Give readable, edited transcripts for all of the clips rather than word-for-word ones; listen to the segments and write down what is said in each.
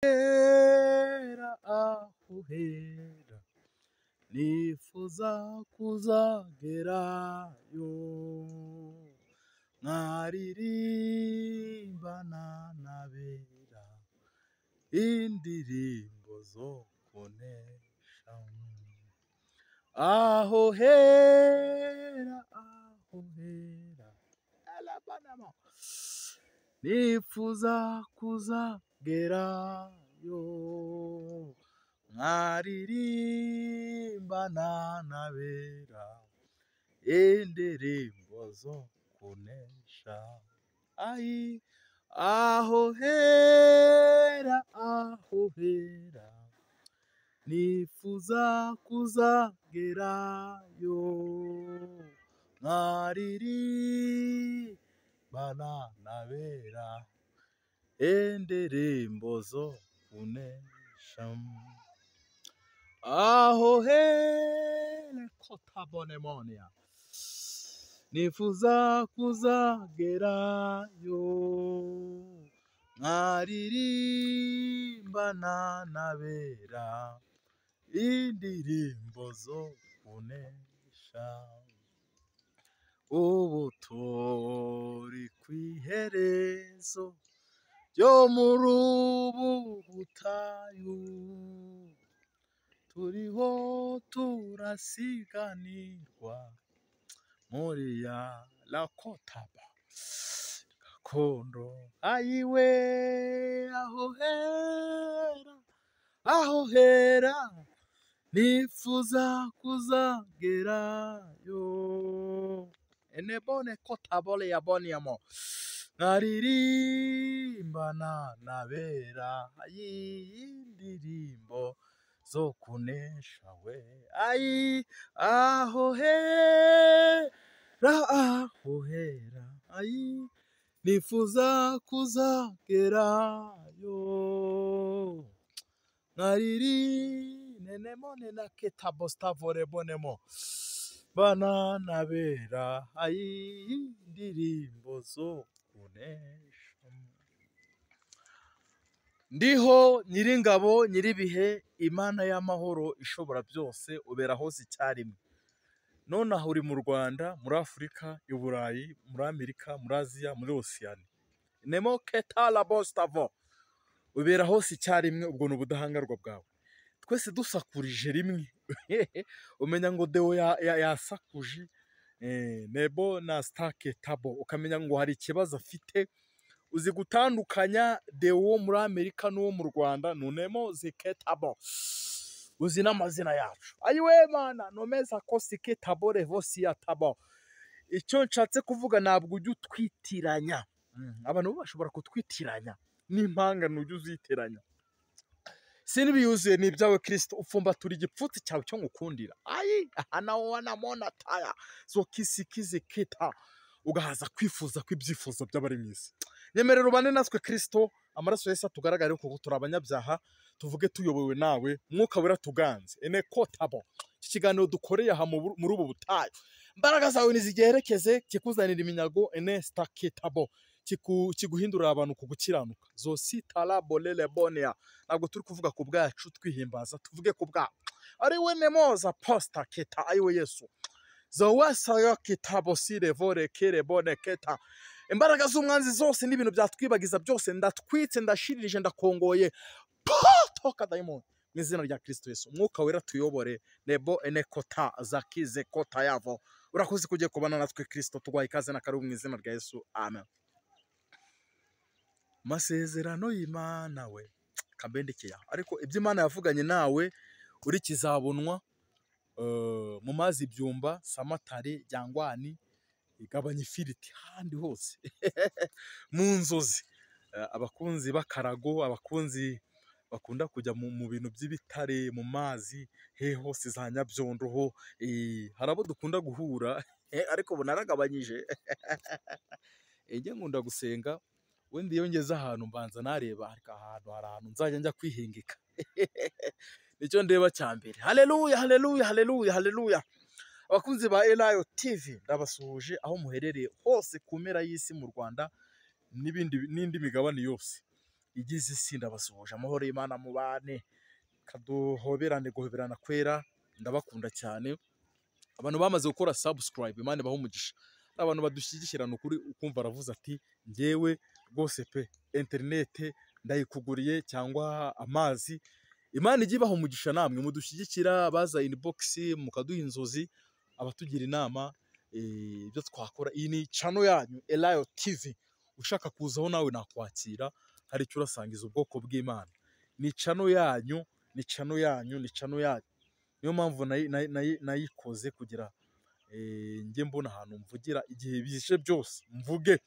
hera aho hera nifuza kuzagerayo nkaririmbana n'abera indirimbo zo kunesha aho hera Alabanama nifuza kuzagerayo nkaririmbana n'abera indirimbo zo kunesha aho hera nifuza kuzagerayo nkaririmbana n'abera indirimbo zo kunesha aho hera kotabonemonia nifuza kuzagerayo nkaririmbana n'abera indirimbo zo kunesha ubu turi kw'iherezo ryo muri ubu butayu turiho turasiganirwa muri ya lakotaba gakondo ayiwe aho hera nifuza kuzagerayo enebone kotabole yaboniamo nkaririmbana n'abera indirimbo zo kunesha we aho hera nifuza kuzagerayo nenemone na ketabostavore bonemo bana n'abera indirimbo zo kunesha ndiho nyiringabo nyiribihe Imana y'amahoro ishobora byose ubera hose icyarimwe none aho uri mu Rwanda muri Afurika i Burayi muri Amerika muri Aziya muri Oceania nemo ketala bostavo ubera hose icyarimwe ubwo n'ubudahangarwa bwawe twese dusakurije rimwe umenya ngo Deo yasakuje nebo na stake tabo ukamenya ngo hari ikibazo afite uzi gutandukanya Deo muri Amerika n'uwo mu Rwanda nunemo ziketabo uzi n'amazina yacu ayiwe mana nomeza ko siketabo revosi ya tabo icyo nshatse kuvuga ntabwo ujya utwitiranya abantu bashobora kutwitiranya n'impanga n'ujya uziteranya sinibiyuzuye ni ibyawe Kristo upfumbatura igipfutsi cyawe cyo ngukundira nawo wanamona taya zo kisikize kita ugahaza kwifuza kw'ibyifuzo by'abari mu isi nyemerera ubane natwe Kristo amaraso Yesu tugaragare kuko turi abanyabyaha tuvuge tuyobowe nawe mwuka wera tuganze ene kotabo iki kiganiro dukoreye aha muri ubu butayu imbaraga zawe nizigerekeze kikuzanira iminyago ene staketabo kiguhindurira abantu ku gukiranuka zositala bolele bonia ntabwo turi kuvuga ku bwacu twihimbaza tuvuge ku bwawe ari we nemoza posta keta ayiwe Yesu zawasa kitabo sire vore kere bone keta imbaraga z'umwanzi zose n'ibintu byatwibagiza byose ndatwitse ndashiririje ndakongoye toka daimon mu izina rya Kristo Yesu umwuka wera tuyobore nebo ene kota zakize kota yavo urakoze kugiye kubana natwe Kristo tugwaye ikaze na karibu mu izina rya Yesu amen masezerano y'Imana we kambendekeya ariko ibyo Imana yavuganye nawe uri kizabonwa mu mazi ibyumba Samatare Jangwani igabanya ifiriti handi hose mu nzozi abakunzi b'akarago abakunzi bakunda kujya mu bintu by'ibitare mu mazi hose za Nyabyondo ho harabo dukunda guhura ariko bunaragabanyije njye nkunda gusenga wenda iyo ngeze ahantu mbanza nareba ariko ahantu hari ahantu nzajya njya kwihingika nicyo ndeba cyambere haleluya haleluya haleluya haleluya abakunzi ba Elayo TV ndabasuhuje aho muherereye hose ku mpera y'isi mu Rwanda n'indi migabane yose igize isi ndabasuhuje, amahoro y'Imana mubane, kaduhoberane guhoberana kwera, ndabakunda cyane. Abantu bamaze gukora subscribe, Imana ibahe umugisha. Abantu badushyigikirana ukuri ukumva aravuze ati njyewe rwose pe interinete ndayikuguriye cyangwa amazi, Imana ijye ibaha umugisha. Namwe mudushyigikira, baza inbox mukaduha inzozi, abatugira inama ibyo twakora. Iyi ni channel yanyu Elayo TV, ushaka kuzaho nawe nakwakira, hari icyo urasangiza ubwoko bw'Imana. Ni channel yanyu, ni channel yanyu, ni channel yanyu. Niyo mpamvu nayikoze kugira njye mbona ahantu mvugira igihe bishe byose mvuge.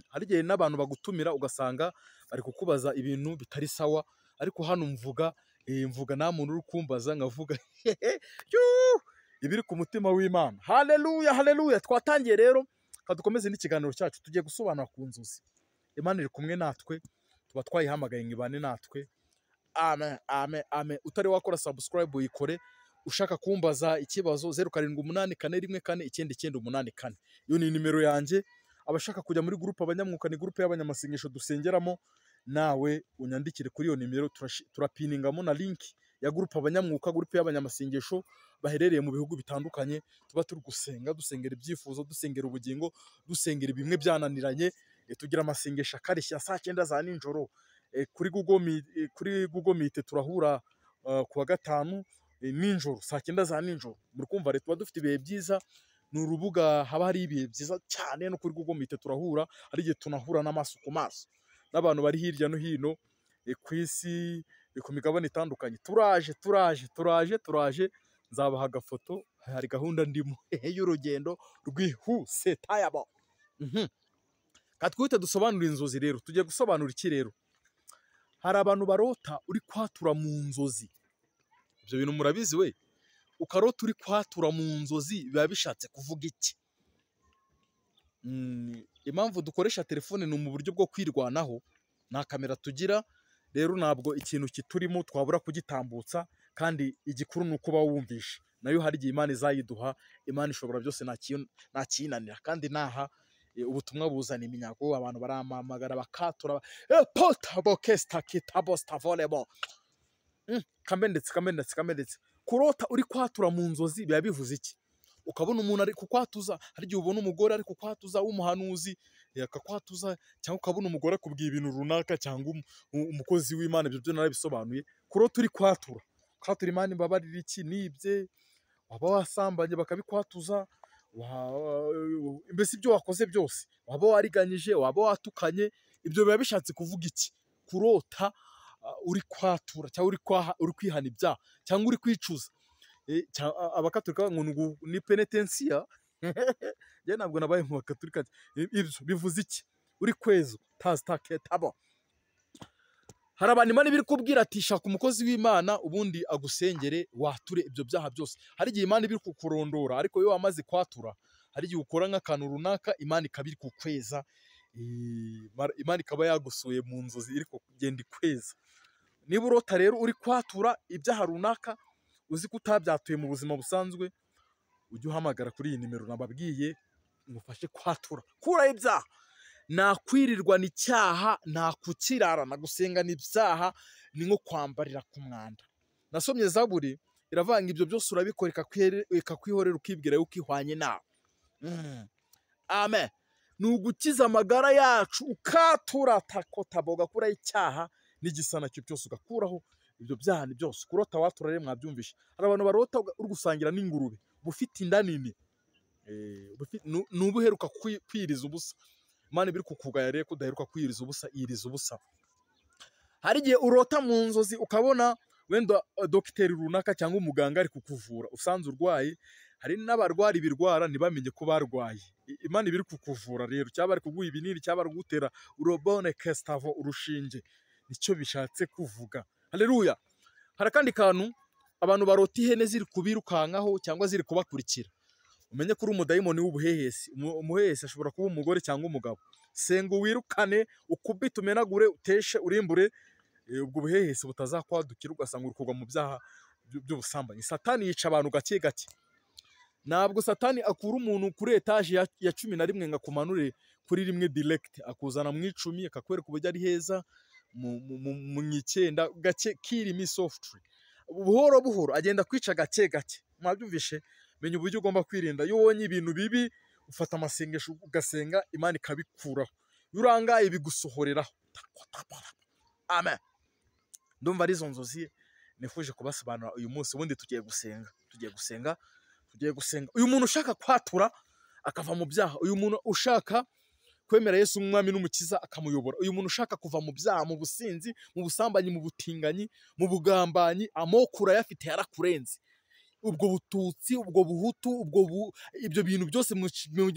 Hari igihe n'abantu bagutumira ugasanga bari kukubaza ibintu bitari sawa, ariko hano mvuga nta muntu uri kumbaza, nkavuga ibiri ku mutima w'Imana. Haleluya, haleluya. Twatangiye rero, kadukomeze n'ikiganiro cyacu. Tugiye gusobanura ku nzozi. Imana iri kumwe natwe, tuba twayihamagaye ngo ibane natwe. Amen, amen, amen. Utari wakora subscribe uyikore. Ushaka kumbaza ikibazo 0784149984. Iyo ni nimero yanjye. Abashaka kujya muri groupe abanyamwuka, ni groupe y'abanyamasengesho dusengeramo, nawe unyandikire kuri iyo nimero. Turapiningamo na link ya groupe abanyamwuka, groupe y'abanyamasengesho baherereye mu bihugu bitandukanye. Tuba turi gusenga, dusengera ibyifuzo, dusengera ubugingo, dusengera bimwe byananiranye. Tugira amasengesho akarishya saa 9 za nijoro. Kuri Google Meet turahura kuwa gatanu nijoro saa 9 za nijoro. Muri kumva rero tuba dufite ibihe byiza. Ni urubuga haba hari ibihe byiza cyane. No kuri Google Meet turahura, hari igihe tunahura n'amaso ku maso n'abantu bari hirya no hino ku isi, ku migabane itandukanye. Turaje nzabaha agafoto. Hari gahunda ndimo y'urugendo rwihuse tayabo. Katwite dusobanura inzozi rero. Tugiye gusobanura iki rero? Hari abantu barota uri kwatura mu nzozi. Ibyo bintu murabizi we? Ukarota uri kwatura mu nzozi biba bishatse kuvuga iki? Impamvu dukoresha telefone ni mu buryo bwo kwirwanaho, nta kamera tugira. Rero ntabwo ikintu kiturimo twabura kugitambutsa, kandi igikuru ni uko bawumvisha. Nayo hari igihe Imana izayiduha. Imana ishobora byose, nta kinanira. Kandi naha ubutumwa buzana iminyago, abantu baramamagara bakatura potabokesta kitabosta volleyball. Kamendetse. Kurota uri kwatura mu nzozi biba bivuze iki? Ukabona umuntu ari kukwatuza, hari igihe ubona umugore ari kukwatuza w'umuhanuzi, akakwatuza, cyangwa ukabona umugore akubwiye ibintu runaka, cyangwa umukozi w'Imana. Ibyo byo narabisobanuye. Kurota uri kwatura Imana imbabarira iki nibye, waba wasambanye bakabikwatuza, mbese ibyo wakoze byose, waba wariganyije, waba watukanye, ibyo biba bishatse kuvuga iki? Kurota uri kwatura cyangwa uri kwihana ibyaha, cyangwa uri kwicuza. Abakatolika ngo ni penitensiya. Njye ntabwo nabaye mu bakatolika. Ibyo bivuze iki? Uri kwezwa taztaketabo. Hari abantu Imana ibiri kubwira ati shaka umukozi w'Imana ubundi agusengere wature ibyo byaha byose. Hari igihe Imana ibiri kukurondora, ariko iyo wamaze kwatura, hari igihe ukora nk'akantu runaka, Imana ikaba iri kukweza. Imana ikaba yagusuye mu nzozi iri kugenda ikweza. Niba urota rero uri kwatura ibyaha runaka, uzi ko utabyatuye mu buzima busanzwe, ujye uhamagara kuri iyi nimero nababwiye, ngufashe kwatura. Kuraho ibyaha. Nakwirirwa n'icyaha, nakukirarana. Gusengana ibyaha ni nko kwambarira ku mwanda. Nasomye Zaburi iravanga ibyo byose urabikora, ikakwihorera ukibwira yuko ihwanye nawe. Amen. Ni ugukiza amagara yacu, ukatura takotaboga, ugakuraho icyaha n'igisa nacyo cyose, ugakuraho ibyo byaha ni byose. Kurota watura rero mwabyumvishe. Hari abantu barota uri gusangira n'ingurube, bufite inda nini, nubu uheruka kwiriza ubusa. Imana ibiri kukugaya rero kudaheruka kwiriza ubusa, iriza ubusa. Hari igihe urota mu nzozi ukabona wenda dogiteri runaka cyangwa umuganga ari kukuvura, usanze urwaye. Hari n'abarwara ibirwara ntibamenye ko barwaye. Imana ibiri kukuvura rero, cyaba ari kuguha ibinini, cyaba ari kugutera urobone kestavo, urushinge. Nicyo bishatse kuvuga. Haleluya. Hari kandi kantu, abantu barota ihene ziri kubirukankaho cyangwa ziri kubakurikira. Umenye ko uri umudayimoni w'ubuhehesi. Umuhehesi ashobora kuba umugore cyangwa umugabo. Senga wirukane, ukubite, umenagure, uteshe, urimbure ubwo buhehesi butazakwadukira, ugasanga uri kugwa mu byaha by'ubusambanyi. Satani yica abantu gake gake. Ntabwo Satani akura umuntu kuri etaje ya 11 ngo akumanure kuri rimwe direct, akuzana mu 10, akakwereka uburyo ari heza, mu icyenda gake kirimo softly, buhoro buhoro agenda kwica gake gake. Mwabyumvishe? Menya uburyo ugomba kwirinda. Iyo ubonye ibintu bibi ufata amasengesho ugasenga, Imana ikabikuraho. Iyo urangaye bigusohoreraho. Amen. Ndumva ari izo nzozi nifuje kubasobanura uyu munsi. Ubundi tugiye gusenga. Uyu muntu ushaka kwatura akava mu byaha, uyu muntu ushaka kwemera Yesu nk'umwami n'umukiza akamuyobora, uyu muntu ushaka kuva mu byaha, mu businzi, mu busambanyi, mu butinganyi, mu bugambanyi, amoko urayafite yarakurenze. Ubwo bututsi, ubwo buhutu, ibyo bintu byose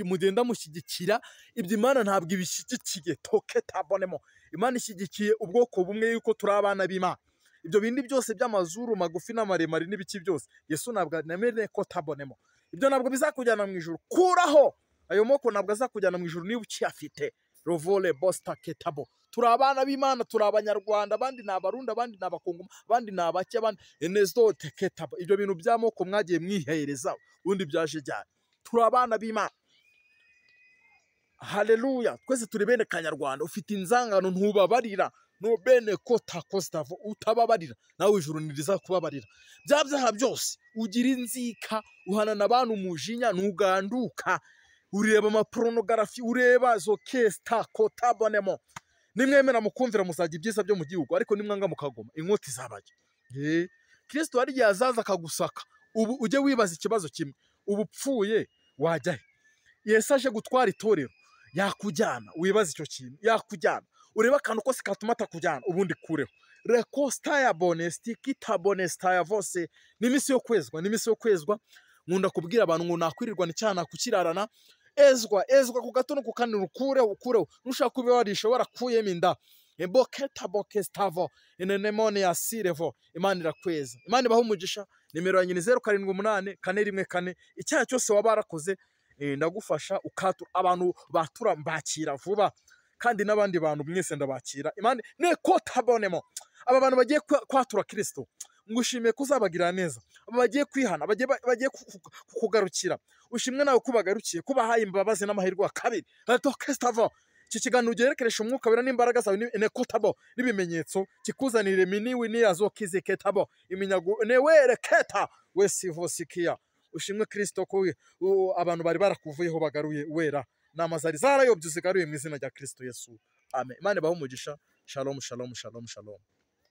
mugenda mushyigikira, ibyo Imana ntabwo ibishyigikiye. Toke tabonemo. Imana ishyigikiye ubwoko bumwe, yuko turi abana b'Imana. Ibyo bindi byose by'amazuru magufi n'amaremare n'ibiki byose, Yesu ntabwo nemere ko tabonemo. Ibyo ntabwo bizakujyana mu ijuru. Kuraho ayo moko, ntabwo azakujyana mu ijuru niba ukiyafite. Rovole bosta ketabo. Turi abana b'Imana, turi abanyarwanda, abandi ni abarundi, abandi ni abakongo, abandi ni abake, abandi enezo teketabo. Ibyo bintu by'amoko mwagiye mwihereza ubundi byaje ryari? Turi abana b'Imana. Haleluya. Twese turi bene Kanyarwanda. Ufite inzangano ntubabarira, no bene kota kostavo, utababarira nawe ijuru niriza kubabarira. Bya byaha byose ugira inzika, uhanana abantu umujinya, ntuganduka, ureba amapornography, ureba zo kesta kotabonemo. Nimwemera mukumvira muzajya ibyiza byo mu gihugu, ariko nimwanga mukagoma inkota izabajya. Kristo hari igihe azaza akagusaka, ubu ujye wibaza ikibazo kimwe, ubu pfuye wajya he? Yesu aje gutwara itorero, yakujyana, wibaza icyo kintu, yakujyana, ureba akantu kose katuma atakujyana, ubundi kureho. Rekostaya bonesti kitabonestaya vose. Nimisi yo kwezwa, nkunda kubwira abantu ngo nakwirirwa n'icyaha kukirarana. Ezwa ku gato no kukanira, ukureho. Nushaka kube warisha warakuyemo inda. Bokestavo inenemone ya sirevo. Imana irakweza. Imana ibaho umugisha. Nimero yanjye ni 078 414. Icyaha cyose waba warakoze ndagufasha ukatura. Abantu batura mbakira vuba, kandi n'abandi bantu mwese ndabakira. Imana ne kotabonemo. Aba bantu bagiye kwatura Kristo, ngushimiye kuzabagira neza. Bagiye kwihana, bagiye kukugarukira. Ushimwe nawe kubagarukiye, kubahaye imbabazi n'amahirwe wa kabiri. Tokestavo. Iki kiganiro ugerekeresha umwuka wera n'imbaraga zawe nekotabo n'ibimenyetso kikuzanire miniwi niyazo kizeketabo iminyago newere keta wesivosikia. Ushimwe Kristo ko abantu bari barakuvuyeho bagaruye wera, namazari zarayobye zigaruye mu izina rya Kristo Yesu. Amen. Imana ibahe umugisha. Shalom shalom shalom shalom.